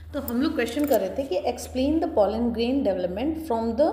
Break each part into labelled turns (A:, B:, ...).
A: तो हम लोग क्वेश्चन कर रहे थे कि explain the pollen grain development from the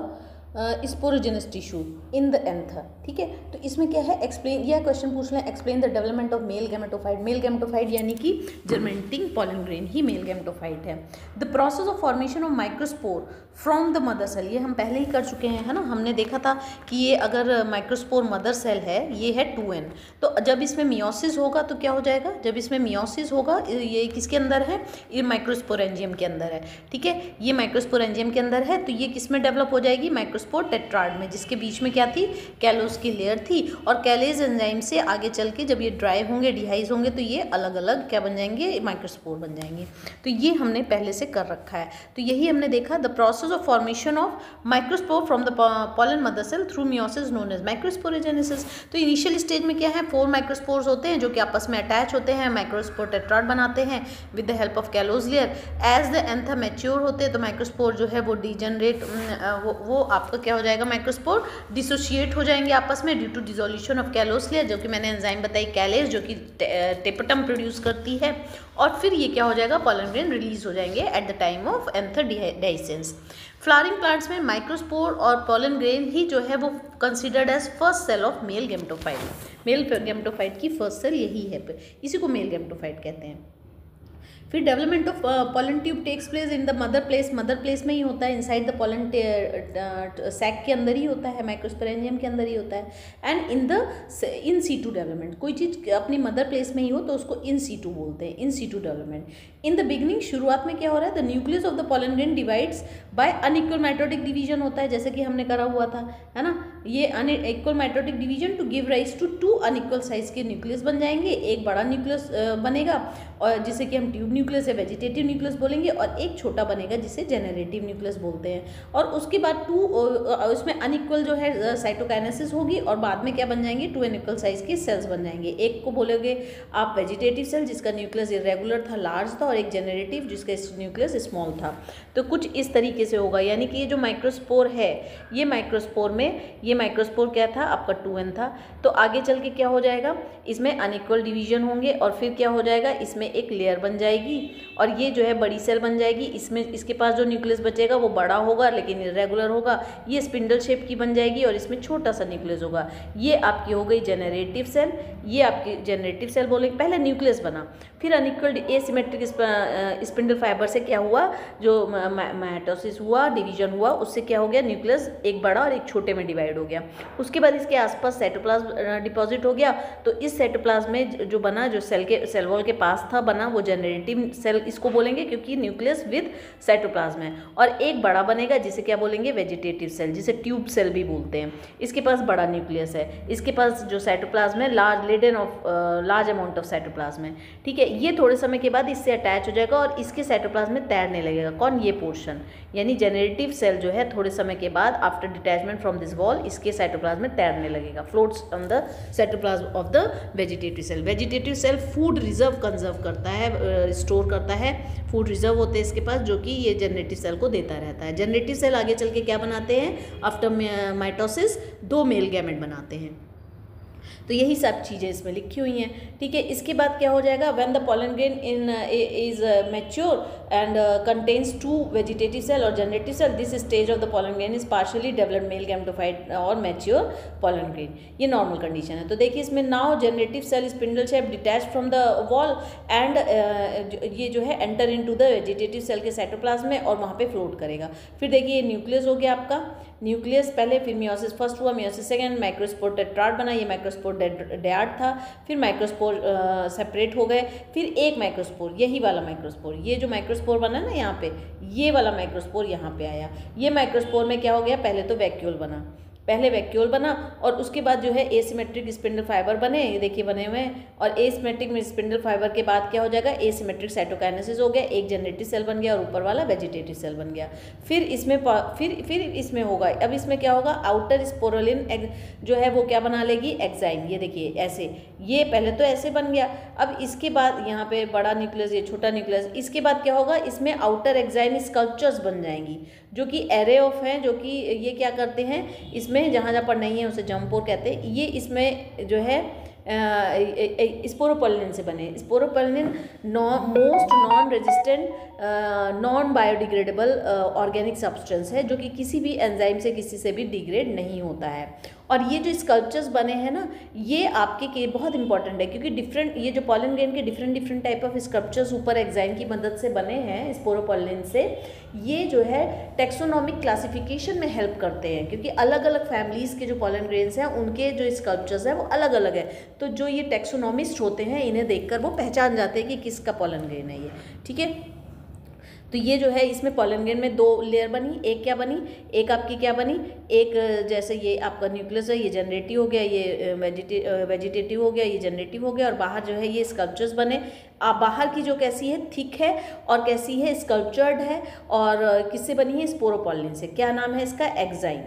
A: sporogenous tissue in the anther. ठीक है, तो इसमें क्या है, एक्सप्लेन, यह क्वेश्चन पूछ लें, explain the development of male gametophyte. Male gametophyte यानी कि जर्मेंटिंग पॉलन ग्रेन ही मेल गैमेटोफाइट है। The process of formation of microspore from the mother cell, ये हम पहले ही कर चुके हैं, है ना। हमने देखा था कि ये अगर माइक्रोस्पोर मदर सेल है, ये है 2n, तो जब इसमें मियोसिस होगा तो क्या हो जाएगा, जब इसमें मियोसिस होगा, ये किसके अंदर है, ये माइक्रोस्पोरेंजियम के अंदर है। ठीक है, ये माइक्रोस्पोरेंजियम के अंदर है, तो ये किस में डेवलप हो जाएगी, माइक्रोस्पोर टेट्राड में, जिसके बीच में क्या थी, कैलोस की लेयर थी। और कैलेज एंजाइम से आगे चल के जब ये ड्राई होंगे, डिहाइज होंगे, तो ये अलग अलग क्या बन जाएंगे, माइक्रोस्पोर बन जाएंगे। तो ये हमने पहले से कर रखा है। तो यही हमने देखा, the process of formation of microspore from the pollen mother cell through meiosis known as microsporogenesis. तो इनिशियल स्टेज में क्या है, 4 माइक्रोस्पोर्स होते हैं जो कि आपस में अटैच होते हैं, माइक्रोस्पोर टेट्राड बनाते हैं with the help of callose layer. As the anther mature होते हैं तो माइक्रोस्पोर जो है वो डीजनरेट, वो आपका क्या हो जाएगा, माइक्रोस्पोर डिसोशिएट हो जाएंगे आपस में due to dissolution of callose layer, जो कि मैंने एंजाइम बताई कैलेज, जो कि टेपटम प्रोड्यूस करती है। और फिर ये क्या हो जाएगा, पॉलन ग्रेन रिलीज हो जाएंगे at the time of anther dehiscence. Flowering plants में माइक्रोस्पोर और पॉलन ग्रेन ही जो है वो considered as first cell of male gametophyte. Male gametophyte की फर्स्ट सेल यही है, इसी को मेल गैमेटोफाइट कहते हैं। फिर development of pollen tube takes place in the mother place, mother place में ही होता है, इनसाइड द पॉलन सैक के अंदर ही होता है, माइक्रोस्पोरेंजियम के अंदर ही होता है। And in the in situ development, कोई चीज़ अपनी मदर प्लेस में ही हो तो उसको इन सीटू बोलते हैं, in situ development. In the beginning, शुरुआत में क्या हो रहा है, the nucleus of the pollen grain divides by unequal mitotic division होता है, जैसे कि हमने करा हुआ था, है ना। ये unequal mitotic division to give rise to 2 unequal size के न्यूक्लियस बन जाएंगे। एक बड़ा न्यूक्लियस बनेगा और जिसे कि हम ट्यूब न्यूक्लियस या वेजिटेटिव न्यूक्लियस बोलेंगे, और एक छोटा बनेगा जिसे जेनरेटिव न्यूक्लियस बोलते हैं। और उसके बाद उसमें अनइक्वल जो है साइटोकाइनेसिस होगी और बाद में क्या बन जाएंगे, 2 अनइक्वल साइज के सेल्स बन जाएंगे। एक को बोलोगे आप वेजिटेटिव सेल जिसका न्यूक्लियस इरेगुलर था, लार्ज था, और एक जेनरेटिव जिसका न्यूक्लियस स्मॉल था। तो कुछ इस तरीके से होगा, यानी कि ये जो माइक्रोस्पोर है, ये माइक्रोस्पोर में, ये माइक्रोस्पोर क्या था आपका 2n था। तो आगे चल के क्या हो जाएगा, इसमें अनइक्वल डिवीजन होंगे और फिर क्या हो जाएगा, इसमें एक लेयर बन जाएगी और ये जो है बड़ी सेल बन जाएगी। इसमें इसके पास जो न्यूक्लियस बचेगा वो बड़ा होगा लेकिन इरेगुलर होगा, ये स्पिंडल शेप की बन जाएगी और इसमें छोटा सा न्यूक्लियस होगा। ये आपकी हो गई जेनरेटिव सेल, ये आपकी जेनरेटिव सेल बोलेंगे। पहले न्यूक्लियस बना, फिर अनइक्वल एसिमेट्रिक स्पिंडल फाइबर से क्या हुआ, जो माइटोसिस हुआ, डिवीजन हुआ, उससे क्या हो गया, न्यूक्लियस एक बड़ा और एक छोटे में डिवाइड हो गया। उसके बाद इसके आसपास साइटोप्लाज्म डिपॉजिट हो गया, तो इस साइटोप्लाज्म में जो बना, जो सेल वॉल के पास था बना, वो जेनरेटिव सेल इसको बोलेंगे क्योंकि न्यूक्लियस विद साइटोप्लाज्म है। और एक बड़ा बनेगा जिसे क्या बोलेंगे, वेजिटेटिव सेल, जिसे ट्यूब सेल भी बोलते हैं। इसके पास बड़ा न्यूक्लियस है, इसके पास जो साइटोप्लाज्म है लार्ज अमाउंट ऑफ साइटोप्लाज्म है। ठीक है, ये थोड़े समय के बाद इससे अटैच हो जाएगा और इसके साइटोप्लाज्म में तैरने लगेगा। कौन, ये पोर्शन, यानी जेनरेटिव सेल जो है थोड़े समय के बाद after detachment from this wall इसके साइटोप्लाज्म में तैरने लगेगा, floats on the cytoplasm of the vegetative cell. Vegetative cell food reserve conserve करता है, स्टोर करता है, फूड रिजर्व होते हैं इसके पास, जो कि ये जनरेटिव सेल को देता रहता है। जनरेटिव सेल आगे चल के क्या बनाते हैं, आफ्टर माइटोसिस 2 मेल गैमेट बनाते हैं। तो यही सब चीज़ें इसमें लिखी हुई हैं। ठीक है, इसके बाद क्या हो जाएगा, when the pollen grain is mature and contains 2 vegetative cell और generative cell, this stage of the pollen grain is partially developed male gametophyte और मैच्योर पॉलन ग्रेन। ये नॉर्मल कंडीशन है। तो देखिए इसमें now generative cell spindle shape detach from the wall and ये जो है enter into the vegetative cell के साइटोप्लाज्म में और वहाँ पे फ्लोट करेगा। फिर देखिए ये न्यूक्लियस हो गया आपका, न्यूक्लियस पहले, फिर मियोसिस फर्स्ट हुआ, मियोसिस सेकेंड, माइक्रोस्पोर टेट्राड बना, ये माइक्रोस्पोर डयाड था, फिर माइक्रोस्पोर सेपरेट हो गए, फिर एक माइक्रोस्पोर, यही वाला माइक्रोस्पोर, ये जो माइक्रोस्पोर बना ना यहाँ पे, ये वाला माइक्रोस्पोर यहाँ पे आया। ये माइक्रोस्पोर में क्या हो गया, पहले तो वैक्यूल बना, पहले वैक्यूल बना और उसके बाद जो है एसिमेट्रिक स्पिंडल फाइबर बने, ये देखिए बने हुए हैं। और एसिमेट्रिक में स्पिंडल फाइबर के बाद क्या हो जाएगा, एसिमेट्रिक साइटोकाइनेसिस हो गया, एक जनरेटिव सेल बन गया और ऊपर वाला वेजिटेटिव सेल बन गया। फिर इसमें होगा, अब इसमें क्या होगा, आउटर स्पोरुलिन जो है वो क्या बना लेगी, एक्साइन। ये देखिए ऐसे, ये पहले तो ऐसे बन गया, अब इसके बाद यहाँ पे बड़ा न्यूक्लियस, ये छोटा न्यूक्लियस, इसके बाद क्या होगा, इसमें आउटर एक्साइन स्कल्पचर्स बन जाएंगी जो कि एरे ऑफ हैं, जो कि ये क्या करते हैं, इसमें जहाँ जहाँ पर नहीं है उसे जम्पोर कहते हैं। ये इसमें जो है स्पोरोपोलिन से बने। Sporopollenin most non resistant non biodegradable organic substance है जो कि किसी भी एंजाइम से किसी से भी डिग्रेड नहीं होता है। और ये जो स्कल्पचर्स बने हैं ना, ये आपके बहुत इंपॉर्टेंट है क्योंकि डिफरेंट, ये जो पॉलन ग्रेन के डिफरेंट टाइप ऑफ स्कल्पचर्स ऊपर एग्जाइम की मदद से बने हैं स्पोरोपोलिन से, ये जो है टेक्सोनॉमिक क्लासिफिकेशन में हेल्प करते हैं क्योंकि अलग अलग फैमिलीज़ के जो पॉलन ग्रेन्स हैं उनके जो स्कल्पचर्स हैं वो अलग अलग है। तो जो ये टेक्सोनॉमिस्ट होते हैं इन्हें देखकर वो पहचान जाते हैं कि किसका पॉलन ग्रेन है ये, ठीक है। तो ये जो है इसमें पॉलन ग्रेन में 2 लेयर बनी, एक क्या बनी, एक आपकी क्या बनी, एक जैसे ये आपका न्यूक्लियस है, ये जनरेटिव हो गया, ये वेजिटेटिव हो गया, ये जनरेटिव हो गया, और बाहर जो है ये स्कल्पचर्स बने। बाहर की जो कैसी है, थिक है और कैसी है, स्कल्पचर्ड है, और किससे बनी है, स्पोरोपोलिन से। क्या नाम है इसका, एक्साइन,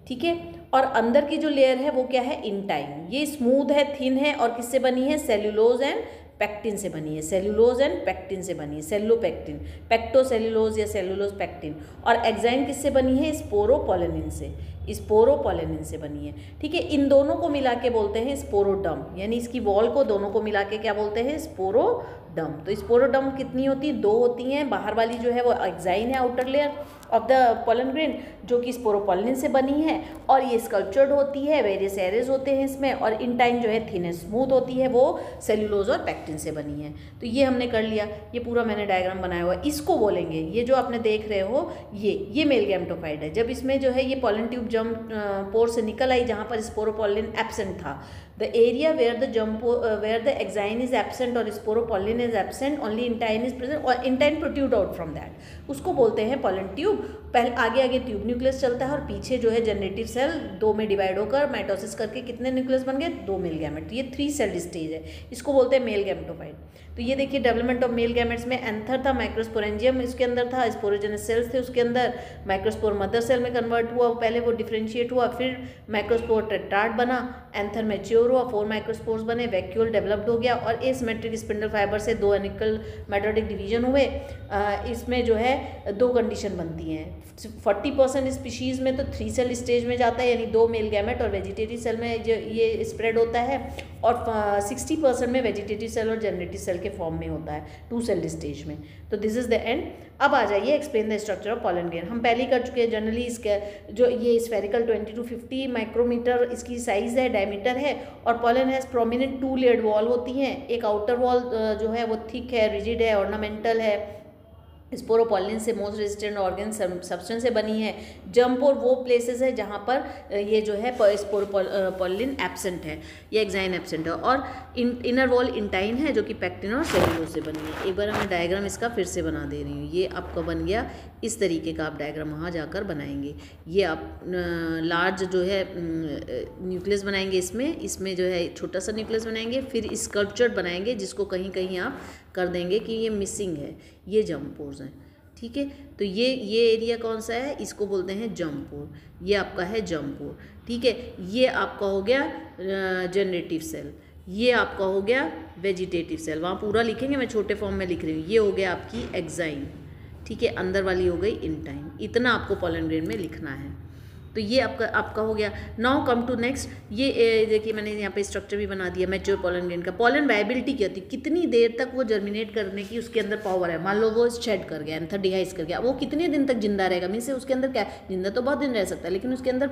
A: ठीक है। और अंदर की जो लेयर है वो क्या है, इंटाइन। ये स्मूथ है, थिन है, और किससे बनी है, सेल्यूलोज एंड पैक्टिन से बनी है। सेल्यूलोज एंड पैक्टिन से बनी है, सेल्यूलोपैक्टिन, पैक्टोसेल्यूलोज या सेल्यूलोज पैक्टिन। और एक्साइन किससे बनी है, स्पोरोपोलिन से, स्पोरोपोलिन से बनी है, ठीक है। इन दोनों को मिला के बोलते हैं स्पोरोडर्म, यानी इसकी वॉल को दोनों को मिला के क्या बोलते हैं, स्पोरोडर्म। तो स्पोरोडर्म कितनी होती है, 2 होती हैं। बाहर वाली जो है वो एक्साइन है, outer layer of the pollen grain, जो कि स्पोरोपोलिन से बनी है, और ये स्कल्पचर्ड होती है, वेरियस एरेज होते हैं इसमें, और इंटाइन जो है थिन है, स्मूथ होती है, वो सेल्यूलोज और पैक्टिन से बनी है। तो ये हमने कर लिया, ये पूरा मैंने डायग्राम बनाया हुआ है। इसको बोलेंगे, ये जो आपने देख रहे हो ये मेल गैमेटोफाइट है। जब इसमें जो है ये पॉलन ट्यूब जम्प पोर से निकल आई जहाँ पर स्पोरोपोलिन एब्सेंट था, the area where the exine is absent और sporopollenin is absent, only intine is present और intine protrude out from that, उसको बोलते हैं पॉलन ट्यूब। पहले आगे ट्यूब न्यूक्लियस चलता है और पीछे जो है जनरेटिव सेल 2 में डिवाइड होकर माइटोसिस करके कितने न्यूक्लियस बन गए, 2 मेल गैमेट। ये 3 सेल स्टेज है, इसको बोलते हैं मेल गैमेटोफाइट। तो ये देखिए डेवलपमेंट ऑफ मेल गैमेट्स में एंथर था, माइक्रोस्पोरेंजियम इसके अंदर था, स्पोरोजेनस सेल्स थे उसके अंदर, माइक्रोस्पोर मदर सेल में कन्वर्ट हुआ, पहले वो डिफ्रेंशिएट हुआ, फिर माइक्रोस्पोर टेट्राड बना, एंथर मैच्योर हुआ, 4 माइक्रोस्पोर्स बने, वैक्यूल डेवलप्ड हो गया, और एसिमेट्रिक स्पिंडल फाइबर से 2 एनिकल मेटोडिक डिवीजन हुए। इसमें जो है 2 कंडीशन बनती हैं, 40% स्पीशीज़ में तो 3 सेल स्टेज में जाता है, यानी 2 मेल गैमेट, और वेजिटेटिव सेल में जो ये स्प्रेड होता है, और 60% में वेजिटेटिव सेल और जनरेटिव सेल के फॉर्म में होता है 2 सेल स्टेज में। तो दिस इज द एंड। अब आ जाइए explain the structure of pollen grain. हम पहले ही कर चुके हैं। जनरली इसके जो ये स्फेरिकल 20 to 50 माइक्रोमीटर इसकी साइज़ है, डायमीटर है, और pollen has prominent 2 layered wall होती हैं। एक आउटर वॉल जो है वो थिक है, रिजिड है, ऑर्नामेंटल है, स्पोरोपोलिन से मोस्ट रेजिस्टेंट ऑर्गेन सब्सटेंस से बनी है। जंप और वो प्लेसेस है जहाँ पर ये जो है स्पोरोपोलिन एब्सेंट है, ये एक्साइन एब्सेंट है, और इनर वॉल इंटाइन है जो कि पैक्टिन और सेल्यूलोज से बनी है। एक बार मैं डायग्राम इसका फिर से बना दे रही हूँ। ये आपका बन गया इस तरीके का, आप डायग्राम वहाँ जाकर बनाएंगे। ये आप लार्ज जो है न्यूक्लियस बनाएंगे, इसमें जो है छोटा सा न्यूक्लियस बनाएंगे, फिर स्कल्पचर्ड बनाएंगे जिसको कहीं कहीं आप कर देंगे कि ये मिसिंग है, ये जंप पोर्स हैं, ठीक है। तो ये एरिया कौन सा है, इसको बोलते हैं जंप पोर, ये आपका है जंप पोर, ठीक है। ये आपका हो गया जनरेटिव सेल, ये आपका हो गया वेजिटेटिव सेल, वहाँ पूरा लिखेंगे, मैं छोटे फॉर्म में लिख रही हूँ। ये हो गया आपकी एक्साइन, ठीक है, अंदर वाली हो गई इंटाइन। इतना आपको पॉलन ग्रेन में लिखना है। तो ये आपका हो गया। Now come to next. ये देखिए मैंने यहाँ पे स्ट्रक्चर भी बना दिया मैच्योर पॉलन ग्रेन का। पॉलन वायबिलिटी क्या होती है, कितनी देर तक वो जर्मिनेट करने की उसके अंदर पावर है। मान लो वो शेड कर गया, एंथर डिहाइस कर गया, वो कितने दिन तक जिंदा रहेगा, मीन से उसके अंदर क्या, जिंदा तो बहुत दिन रह सकता है, लेकिन उसके अंदर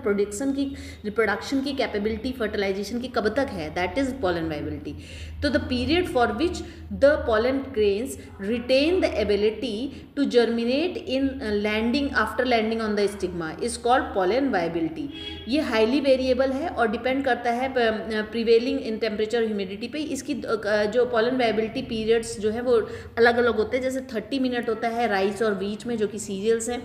A: रिप्रोडक्शन की कैपेबिलिटी, फर्टिलाइजेशन की कब तक है, दैट इज पॉलन वायबिलिटी। तो the period for which the pollen grains retain the ability to germinate in landing after landing on the stigma is called pollen viability. ये हाईली वेरिएबल है और depend करता है प्रिवेलिंग इन टेम्परेचर ह्यूमिडिटी पे। इसकी जो pollen viability periods जो है वो अलग अलग होते हैं, जैसे 30 मिनट होता है राइस और व्हीट में जो कि सीरियल्स हैं,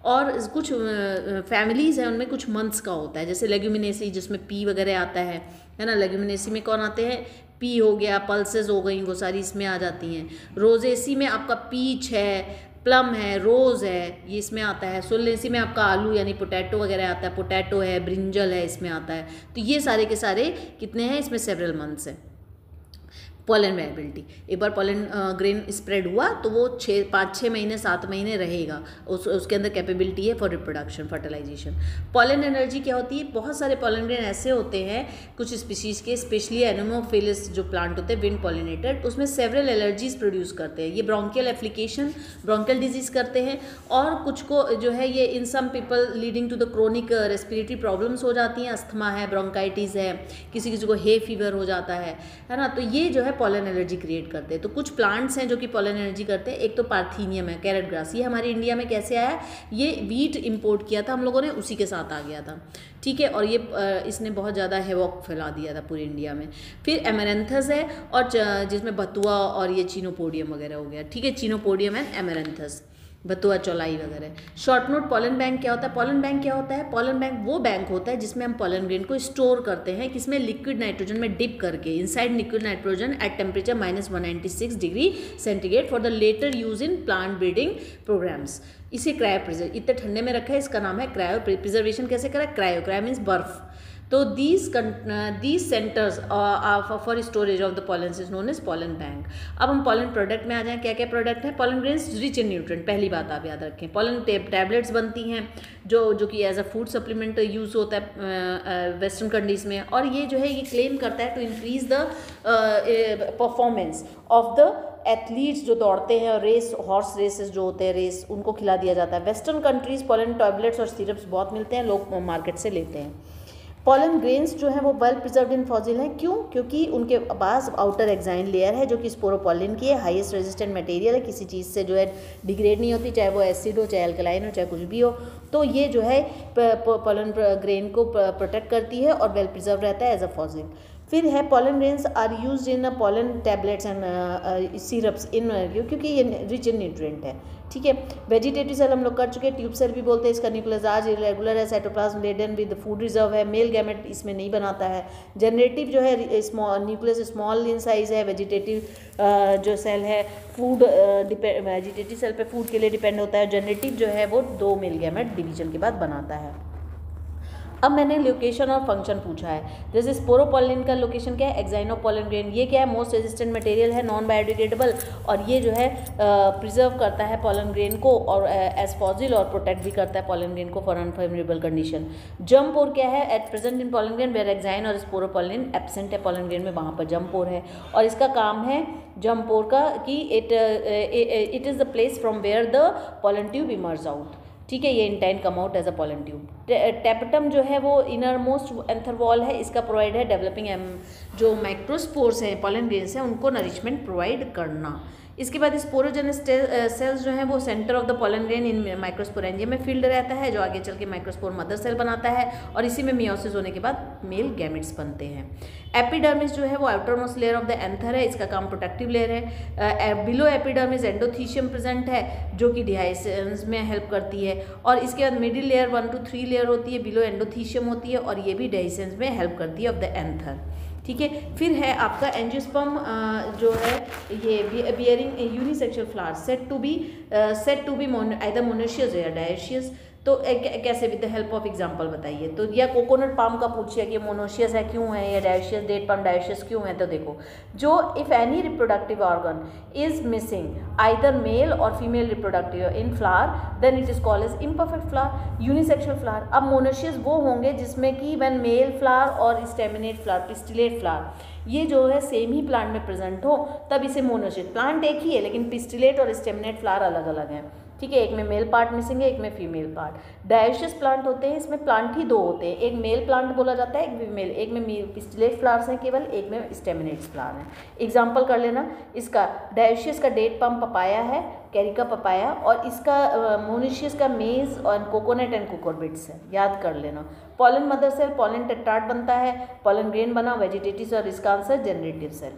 A: और कुछ फैमिलीज़ हैं उनमें कुछ मंथ्स का होता है, जैसे लेग्यूमिनेसी जिसमें पी वगैरह आता है ना। लेग्यूमिनेसी में कौन आते हैं, पी हो गया, पल्सेस हो गई, वो सारी इसमें आ जाती हैं। रोजेसी में आपका पीच है, प्लम है, रोज़ है, ये इसमें आता है। सोलेसी में आपका आलू यानी पोटैटो वगैरह आता है, पोटैटो है, ब्रिंजल है, इसमें आता है। तो ये सारे के सारे कितने हैं, इसमें सेवरल मंथ्स हैं। पॉलन वायबिलिटी, एक बार पॉलन ग्रेन स्प्रेड हुआ तो वो 5-6 महीने 7 महीने रहेगा, उसके अंदर कैपेबिलिटी है for reproduction fertilization. Pollen energy क्या होती है, बहुत सारे पॉलन ग्रेन ऐसे होते हैं कुछ स्पीशीज़ के, स्पेशली एनोमोफिलिस जो प्लांट होते हैं विंड पॉलिनेटेड, उसमें सेवरल एलर्जीज प्रोड्यूस करते हैं। ये ब्रोंकियल एप्लीकेशन, ब्रोंकियल डिजीज़ करते हैं, और कुछ को जो है ये in some people leading to the chronic respiratory problems हो जाती हैं, अस्थमा है, ब्रोंकाइटिस है, किसी किसी को हे फीवर हो जाता है ना, तो ये जो है पॉलन एनर्जी क्रिएट करते हैं। तो कुछ प्लांट्स हैं जो कि पॉलन एनर्जी करते हैं। एक तो पार्थीनियम है, कैरेट ग्रास, ये हमारे इंडिया में कैसे आया, ये वीट इंपोर्ट किया था हम लोगों ने, उसी के साथ आ गया था, ठीक है, और ये इसने बहुत ज़्यादा हेवॉक फैला दिया था पूरी इंडिया में। फिर एमेरेंथस है, और जिसमें बथुआ और ये चीनोपोडियम वगैरह हो गया, ठीक है, चीनोपोडियम एंड एमेरेंथस, बथुआ चौलाई वगैरह। शॉर्ट नोट पॉलन बैंक क्या होता है, पॉलन बैंक क्या होता है, पॉलन बैंक वो बैंक होता है जिसमें हम पॉलन ग्रेन को स्टोर करते हैं, किसमें, लिक्विड नाइट्रोजन में डिप करके, inside liquid nitrogen at temperature -196 degree centigrade for the later use in plant breeding programmes. इसे क्रायो प्रिजर्व, इतने ठंडे में रखा है, इसका नाम है क्रायो। प्रिजर्वेशन कैसे करा, क्रायो मीन्स बर्फ। तो these centres for storage of the pollen is known as pollen bank. अब हम पॉलन प्रोडक्ट में आ जाएं, क्या क्या प्रोडक्ट है। Pollen grains rich in nutrient, पहली बात आप याद रखें। पॉलन टैबलेट्स बनती हैं जो कि as a food supplement use होता है वेस्टर्न कंट्रीज में, और ये जो है ये क्लेम करता है to increase the performance of the athletes जो दौड़ते हैं, रेस, हॉर्स रेसेस जो होते हैं, रेस, उनको खिला दिया जाता है। वेस्टर्न कंट्रीज पॉलन टैबलेट्स और सिरप्स बहुत मिलते हैं, लोग मार्केट से लेते हैं। पॉलन ग्रेन्स जो है वो वेल प्रिजर्व्ड इन फॉसिल हैं, क्यों, क्योंकि उनके पास आउटर एक्साइन लेयर है जो कि स्पोरोपॉलिन की है, हाईएस्ट रेजिस्टेंट मटेरियल है, किसी चीज़ से जो है डिग्रेड नहीं होती, चाहे वो एसिड हो, चाहे अल्कलाइन हो, चाहे कुछ भी हो। तो ये जो है पॉलन ग्रेन को प्रोटेक्ट करती है और वेल प्रिजर्व रहता है एज अ फॉसिल। फिर है pollen grains are used in pollen tablets and syrups in, क्योंकि ये रिच इन न्यूट्रिएंट है, ठीक है। वेजिटेटिव सेल हम लोग कर चुके हैं, ट्यूब सेल भी बोलते हैं इसका, न्यूक्लियस आज इरेगुलर है, cytoplasm laden with food reserve है, मेल गैमेट इसमें नहीं बनाता है। जनरेटिव जो है न्यूक्लियस स्मॉल इन साइज है, वेजिटेटिव जो सेल है फूड वेजिटेटिव सेल पे फूड के लिए डिपेंड होता है, जनरेटिव जो है वो 2 मेल गैमेट डिवीजन के बाद बनाता है। अब मैंने लोकेशन और फंक्शन पूछा है, जैसे स्पोरोपॉलिन का लोकेशन क्या है, एक्साइनोपॉलिन ग्रेन, ये क्या है, मोस्ट रेजिस्टेंट मटेरियल है, नॉन बायोडिग्रेडेबल, और ये जो है प्रिजर्व करता है पॉलन ग्रेन को और एज फॉसिल, और प्रोटेक्ट भी करता है पॉलन ग्रेन को फॉर अनफेवरेबल कंडीशन। जंप पोर क्या है, at present in pollen grain where exine और स्पोरोपॉलिन एब्सेंट है पॉलन ग्रेन में, वहाँ पर जंप पोर है, और इसका काम है जंप पोर का कि it is the place from where the pollen tube emerge out, ठीक है, ये intine come out as a pollen tube. Tapetum जो है वो इनर मोस्ट एंथर वॉल है, इसका प्रोवाइड है डेवलपिंग जो माइक्रोस्पोर्स हैं पॉलन ग्रेन्स हैं उनको नरिशमेंट प्रोवाइड करना। इसके बाद स्पोरोजेनस सेल्स जो हैं वो centre of the pollen grain in microsporangium में फील्ड रहता है, जो आगे चल के माइक्रोस्पोर मदर सेल बनाता है, और इसी में मियोसिस होने के बाद मेल गैमेट्स बनते हैं। एपिडर्मिस जो है वो outer most layer of the anther है, इसका काम प्रोटेक्टिव लेयर है। बिलो एपिडर्मिस एंडोथीशियम प्रेजेंट है जो कि डिहाइसेंस में हेल्प करती है, और इसके बाद मिडिल लेयर 1 to 3 लेयर होती है, बिलो एंडोथीशियम होती है, और ये भी डिहाइसेंस में हेल्प करती है ऑफ द एंथर, ठीक है। फिर है आपका एंजियोस्पर्म जो है ये bearing unisexual flower set to be either monoecious या डायोशियस। तो कैसे, with the help of example बताइए। तो या कोकोनट पाम का पूछिए कि मोनोशियस है क्यों है, या डायोशियस, डेट पाम डायोशियस क्यों है। तो देखो, जो if any reproductive organ is missing either male और female reproductive in flower, then it is called as imperfect flower, unisexual flower. अब मोनोशियस वो होंगे जिसमें कि व्हेन मेल फ्लावर और स्टेमिनेट फ्लावर, पिस्टिलेट फ्लावर, ये जो है सेम ही प्लांट में प्रेजेंट हो, तब इसे मोनोशियस। प्लांट एक ही है लेकिन पिस्टिलेट और स्टेमिनेट फ्लावर अलग अलग हैं, ठीक है, एक में मेल पार्ट मिसिंग है, एक में फीमेल पार्ट। डायोशियस प्लांट होते हैं, इसमें प्लांट ही 2 होते हैं, एक मेल प्लांट बोला जाता है, एक फीमेल, एक में पिस्टिलेट फ्लावर्स हैं केवल, एक में स्टेमिनेट्स फ्लावर हैं। एग्जांपल कर लेना इसका, डायोशियस का डेट पाम पपाया है, कैरिका पपाया, और इसका मोनोशियस का मेज और कोकोनट एंड कुकुरबिट्स है, याद कर लेना। Pollen mother cell pollen tetrad बनता है, पॉलन ग्रेन बना, वेजिटेटिव और इसका आंसर जनरेटिव सेल।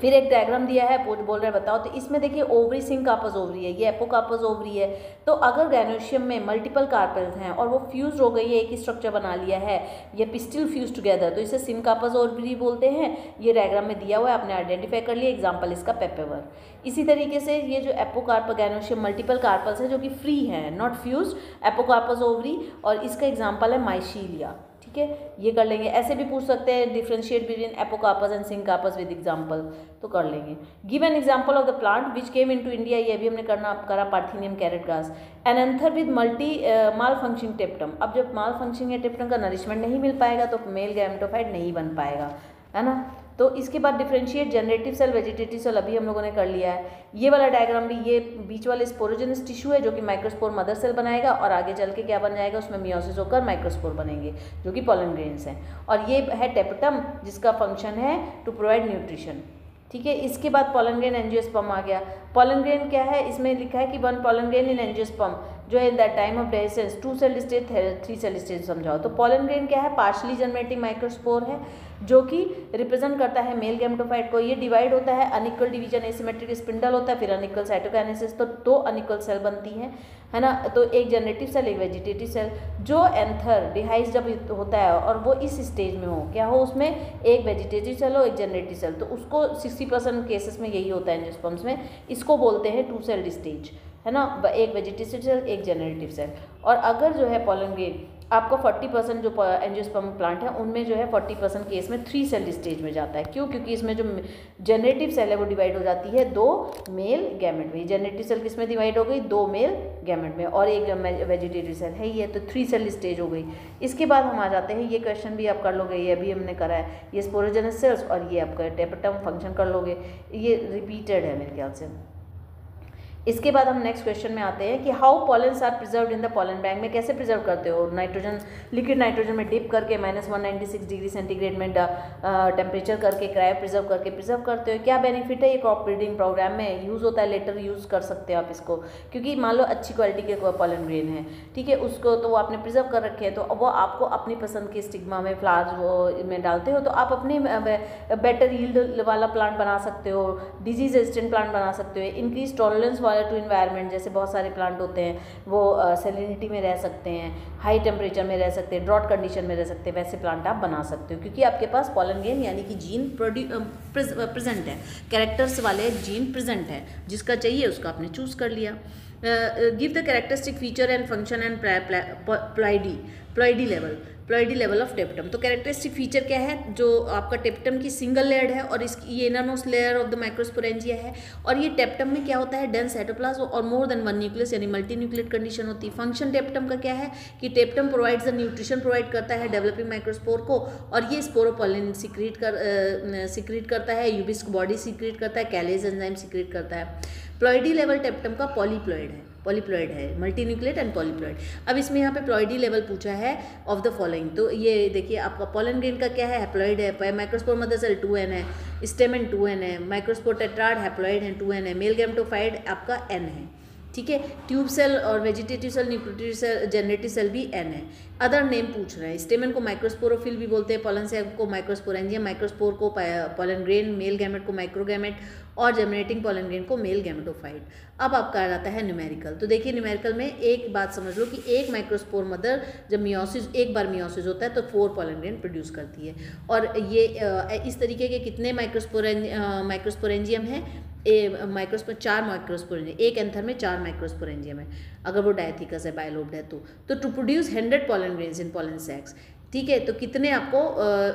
A: फिर एक डायग्राम दिया है, बोल रहा है बताओ। तो इसमें देखिए ओवरी सिंकापस ओवरी है, ये एपोकार्पस ओवरी है। तो अगर गैनोशियम में मल्टीपल कार्पेल्स हैं और वो फ्यूज हो गई है, एक ही स्ट्रक्चर बना लिया है, ये पिस्टिल फ्यूज टुगेदर, तो इसे सिंकापस ओवरी बोलते हैं। ये डायग्राम में दिया हुआ है, आपने आइडेंटिफाई कर लिया। एग्जाम्पल इसका पेपेवर। इसी तरीके से ये जो एपोकार्प गैनोशियम मल्टीपल कार्पल्स है जो कि फ्री हैं, नॉट फ्यूज, एपोकार्पस ओवरी, और इसका एग्जाम्पल है माइशीलिया। ठीक है, ये कर लेंगे। ऐसे भी पूछ सकते हैं differentiate between apocarpous and syncarpous with example, तो कर लेंगे। Give an example of the plant which came into India, ये भी हमने करा parthenium carrot grass. An anther with multi malfunctioning tapetum, अब जब माल फंक्शनिंग टेप्टम का नरिशमेंट नहीं मिल पाएगा तो मेल गैमेटोफाइट नहीं बन पाएगा, है ना। तो इसके बाद differentiate generative cell vegetative cell अभी हम लोगों ने कर लिया है। ये वाला डायग्राम भी, ये बीच वाले स्पोरोजेनस टिश्यू है जो कि माइक्रोस्पोर मदर सेल बनाएगा और आगे चल के क्या बन जाएगा, उसमें मियोसिस होकर माइक्रोस्पोर बनेंगे जो कि पॉलन ग्रेन्स हैं। और ये है टेप्टम जिसका फंक्शन है टू प्रोवाइड न्यूट्रिशन, ठीक है। इसके बाद पॉलन ग्रेन एंजियोस्पर्म आ गया। पॉलन ग्रेन क्या है, इसमें लिखा है कि one pollen grain in angiosperm जो है in that time of dehiscence 2 cell stage 3 cell stage समझाओ। तो पॉलन ग्रेन क्या है, पार्शली जनरेटिंग माइक्रोस्पोर है जो कि रिप्रेजेंट करता है मेल गैमेटोफाइट को। ये डिवाइड होता है, अनिकल डिवीजन एसिमेट्रिक स्पिंडल होता है, फिर अनिकल साइटोकाइनेसिस, तो 2 अनिकल सेल बनती हैं, है ना। तो एक जनरेटिव सेल, एक वेजिटेटिव सेल। जो एंथर डिहाइज जब होता है और वो इस स्टेज में हो, क्या हो, उसमें एक वेजिटेटिव सेल हो, एक जनरेटिव सेल, तो उसको 60% केसेस में यही होता है एंजियोस्पर्म्स में। इसको बोलते हैं 2 सेल्ड स्टेज, है ना, एक वेजिटेटिव सेल, एक जनरेटिव सेल। और अगर जो है पॉलन ग्रेन आपका 40% जो एंजियोस्पर्म प्लांट है उनमें जो है 40% केस में 3 सेल स्टेज में जाता है। क्यों? क्योंकि इसमें जो जनरेटिव सेल है वो डिवाइड हो जाती है 2 मेल गैमेट में। जनरेटिव सेल किस में डिवाइड हो गई, 2 मेल गैमेट में, और एक वेजिटेटिव सेल है ये, तो 3 सेल स्टेज हो गई। इसके बाद हम आ जाते हैं, ये क्वेश्चन भी आप कर लोगे, ये अभी हमने करा है, ये स्पोरोजेनस सेल्स और ये आपका टेप्टम फंक्शन कर लोगे, ये रिपीटेड है मेरे ख्याल से। इसके बाद हम नेक्स्ट क्वेश्चन में आते हैं कि how pollens are preserved in the pollen bank में, कैसे प्रिजर्व करते हो, नाइट्रोजन, लिक्विड नाइट्रोजन में डिप करके -196 डिग्री सेंटीग्रेड में टेम्परेचर करके क्रायो प्रिजर्व करके प्रिजर्व करते हो। क्या बेनिफिट है, ये क्रॉप ब्रीडिंग प्रोग्राम में यूज़ होता है, लेटर यूज़ कर सकते हो आप इसको, क्योंकि मान लो अच्छी क्वालिटी के पॉलन ग्रेन है, ठीक है, उसको तो वो आपने प्रिजर्व कर रखे हैं, तो वो आपको अपनी पसंद के स्टिग्मा में फ्लावर्स वो में डालते हो, तो आप अपनी बेटर यील्ड वाला प्लांट बना सकते हो, डिजीज रेजिस्टेंट प्लांट बना सकते हो, इंक्रीज टॉलरेंस टू इन्वायरमेंट, जैसे बहुत सारे प्लांट होते हैं वो सैलिनिटी में रह सकते हैं, हाई टेम्परेचर में रह सकते हैं, ड्रॉट कंडीशन में रह सकते हैं, वैसे प्लांट आप बना सकते हो क्योंकि आपके पास पॉलन ग्रेन यानी कि जीन प्रेजेंट है, कैरेक्टर्स वाले जीन प्रेजेंट है, जिसका चाहिए उसका आपने चूज कर लिया। Give the characteristic feature and function and ploidy level of टेप्टम। तो कैरेक्टरिस्टिक फीचर क्या है, जो आपका टेप्टम की सिंगल लेयर्ड है और इसकी ये innermost layer of the microsporangia है, और ये टेप्टम में क्या होता है, डेंस साइटोप्लाज्म और मोर देन 1 न्यूक्लियस यानी मल्टी न्यूक्लियट कंडीशन होती है। फंक्शन टेप्टम का क्या है कि टेप्टम प्रोवाइड्स द न्यूट्रिशन, प्रोवाइड करता है डेवलपिंग माइक्रोस्पोर को, और ये स्पोरोपोलिन सिक्रीट करता है, यूबिस्क बॉडी सिक्रीट करता है, कैलेज एंजाइम सिक्रीट करता है। प्लॉइडी लेवल टेप्टम का पॉलीप्लॉइड है, मल्टी न्यूक्लिएट एंड पॉलीप्लॉइड। अब इसमें यहाँ पे प्लॉइडी लेवल पूछा है ऑफ द फॉलोइंग, तो ये देखिए आपका पॉलन ग्रेन का क्या है, हैप्लॉइड है, माइक्रोस्पोर मदर सेल 2n है, स्टेमन 2n है, माइक्रोस्पोर टेट्राड हैप्लॉइड है 2n है, मेल गैमेटोफाइट आपका n है, ठीक है। ट्यूब सेल और vegetative cell, nucleotide cell, generative cell भी n है। अदर नेम पूछ रहे हैं, स्टेमन को माइक्रोस्पोरोफिल भी बोलते हैं, पॉलन सेल को माइक्रोस्पोरेंजियम, माइक्रोस्पोर को पॉलन ग्रेन, मेल गैमेट को माइक्रोगैमेट, और जर्मिनेटिंग पॉलन ग्रेन को मेल गैमेटोफाइट। अब आपका आ जाता है न्यूमेरिकल। तो देखिए न्यूमेरिकल में एक बात समझ लो कि एक माइक्रोस्पोर मदर जब एक बार मियोसिस होता है तो 4 पॉलन ग्रेन प्रोड्यूस करती है, और ये इस तरीके के कितने माइक्रोस्पोरेंजियम है, माइक्रोस्पोर 4 माइक्रोस्पोरेंजियम, एक एंथर में 4 माइक्रोस्पोरेंजियम है अगर वो डायथिकस है, बायलोब्ड है तो to produce 100 pollen grains in pollen sacs, ठीक है। तो कितने आपको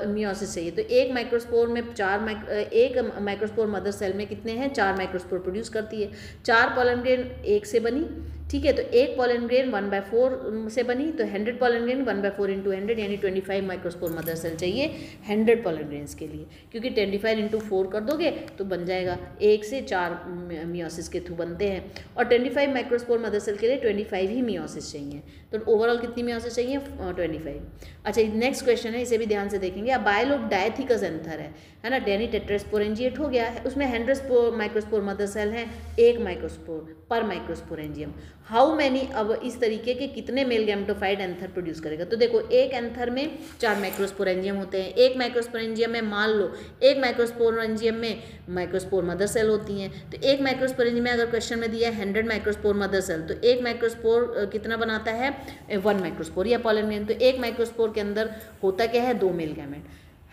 A: मियोसिस चाहिए, तो एक माइक्रोस्पोर में एक माइक्रोस्पोर मदर सेल में कितने हैं, 4 माइक्रोस्पोर प्रोड्यूस करती है, 4 पॉलन ग्रेन एक से बनी, ठीक है। तो एक पॉलन ग्रेन 1/4 से बनी, तो 100 पॉलन ग्रेन 1/4 × 100 यानी 25 माइक्रोस्पोर मदर सेल चाहिए 100 पॉलन ग्रेन्स के लिए, क्योंकि 25 × 4 कर दोगे तो बन जाएगा, 1 से 4 मियोसिस के थ्रू बनते हैं, और 25 माइक्रोस्पोर मदर सेल के लिए 25 ही मियोसिस चाहिए, तो ओवरऑल कितनी मियोसिस चाहिए, 25। अच्छा नेक्स्ट क्वेश्चन है, इसे भी ध्यान से देखेंगे। अब बायलोब डायथिकस एंथर है ना, डेनी टेट्रास्पोरेंजिएट हो गया है, उसमें 100 माइक्रोस्पोर मदर सेल हैं, 1 माइक्रोस्पोर पर माइक्रोस्पोरेंजियम। हाउ मैनी, अब इस तरीके के कितने मेल गैमेटोफाइट एंथर प्रोड्यूस करेगा, तो देखो एक एंथर में 4 माइक्रोस्पोरेंजियम होते हैं, एक माइक्रोस्पोरेंजियम में मान लो एक माइक्रोस्पोरेंजियम में माइक्रोस्पोर मदर सेल होती हैं, तो एक माइक्रोस्पोरेंजियम में अगर क्वेश्चन में दिया है 100 माइक्रोस्पोर मदर सेल, तो एक माइक्रोस्पोर कितना बनाता है, 1 माइक्रोस्पोर या पॉलन ग्रेन, तो एक माइक्रोस्पोर के अंदर होता क्या है, 2 मेल गैमेट।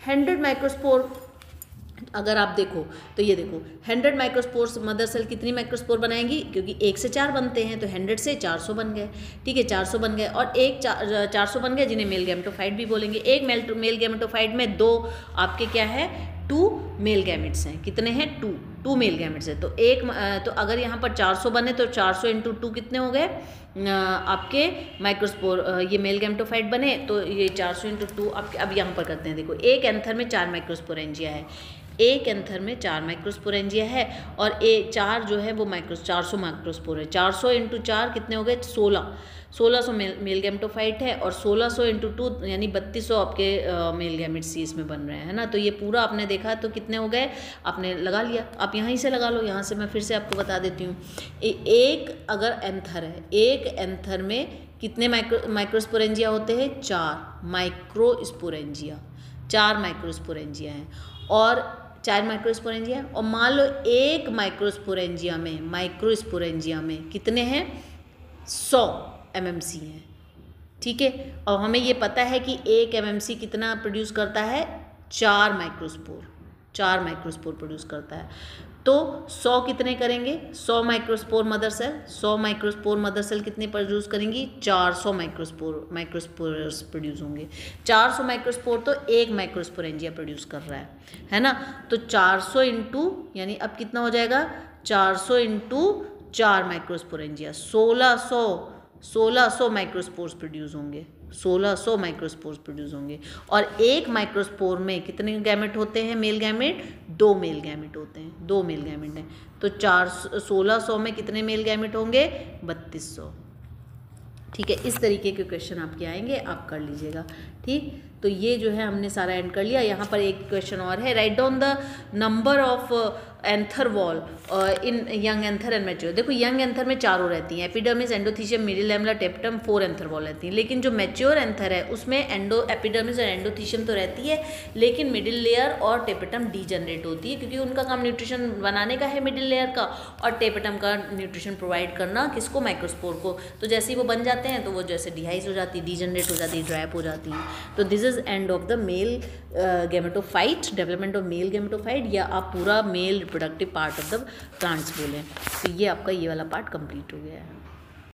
A: 100 माइक्रोस्पोर अगर आप देखो तो ये देखो 100 माइक्रोस्पोर्स मदर सेल कितनी माइक्रोस्पोर बनाएंगी, क्योंकि 1 से 4 बनते हैं तो 100 से 400 बन गए, ठीक है 400 बन गए, और 400 बन गए जिन्हें मेल गैमेटोफाइट भी बोलेंगे। एक मेल गैमेटोफाइट में 2 आपके क्या है 2 मेल गैमेट्स हैं, कितने हैं 2 मेल गैमेट्स हैं। तो अगर यहाँ पर 400 बने तो 400 इंटू 2 कितने हो गए आपके माइक्रोस्पोर, ये मेल गैमेटोफाइट बने तो ये 400 इंटू 2 आपके। अब यहाँ पर करते हैं, देखो एक एंथर में 4 माइक्रोस्पोरेंजिया है, एक एंथर में 4 माइक्रोस्पोरेंजिया है, और 4 जो है वो 400 माइक्रोस्पोर है। 400 इंटू 4 कितने हो गए 1600 मेल गैमेटोफाइट है, और 1600 इंटू 2 यानी 3200 आपके मेल गैमेट्स इसमें बन रहे हैं, है ना। तो ये पूरा आपने देखा तो कितने हो गए, आपने लगा लिया, आप यहीं से लगा लो, यहाँ से मैं फिर से आपको बता देती हूँ। एक अगर एंथर है, एक एंथर में कितने माइक्रोस्पोरेंजिया होते हैं 4 माइक्रोस्पोरेंजिया, 4 माइक्रोस्पोरेंजिया हैं, और 4 माइक्रोस्पोरेंजिया, और मान लो एक माइक्रोस्पोरेंजिया में कितने हैं 100 MMC हैं, ठीक है। और हमें ये पता है कि 1 MMC कितना प्रोड्यूस करता है 4 माइक्रोस्पोर प्रोड्यूस करता है। तो 100 कितने करेंगे 100 microspore mother cell, 100 microspore mother cell कितने प्रोड्यूस करेंगी 400 माइक्रोस्पोर्स प्रोड्यूस होंगे। 400 माइक्रोस्पोर तो एक माइक्रोस्पोरेंजिया प्रोड्यूस कर रहा है ना। तो 400 इंटू यानी अब कितना हो जाएगा 400 इंटू 4 माइक्रोस्पोरेंजिया 1600 माइक्रोस्पोर्स प्रोड्यूस होंगे, 1600 माइक्रोस्पोर्स प्रोड्यूस होंगे। और एक माइक्रोस्पोर में कितने गैमेट होते हैं मेल गैमेट 2 मेल गैमेट होते हैं, 2 मेल गैमेट हैं। तो 1600 में कितने मेल गैमेट होंगे 3200, ठीक है। इस तरीके के क्वेश्चन आपके आएंगे, आप कर लीजिएगा, ठीक। तो ये जो है हमने सारा एंड कर लिया। यहाँ पर एक क्वेश्चन और है, write down the number of anther wall in young anther and mature. देखो यंग एंथर में 4 रहती हैं, epidermis, endothecium, middle lamella, टेप्टम, 4 anther wall रहती हैं। लेकिन जो मैच्योर एंथर है उसमें एपिडर्मिस और एंडोथीशियम तो रहती है, लेकिन मिडिल लेयर और टेपेटम डीजनरेट होती है, क्योंकि उनका काम न्यूट्रिशन बनाने का है मिडिल लेयर का, और टेपेटम का न्यूट्रिशन प्रोवाइड करना किसको माइक्रोस्पोर को। तो जैसे ही वो बन जाते हैं तो वो जैसे डिहाइज हो जाती है, डीजनरेट हो जाती है, ड्राइप हो जाती है। तो this is end of the male gametophyte, development of male gametophyte, या आप पूरा male reproductive part of the plants बोलें। तो ये आपका ये वाला पार्ट कंप्लीट हो गया है।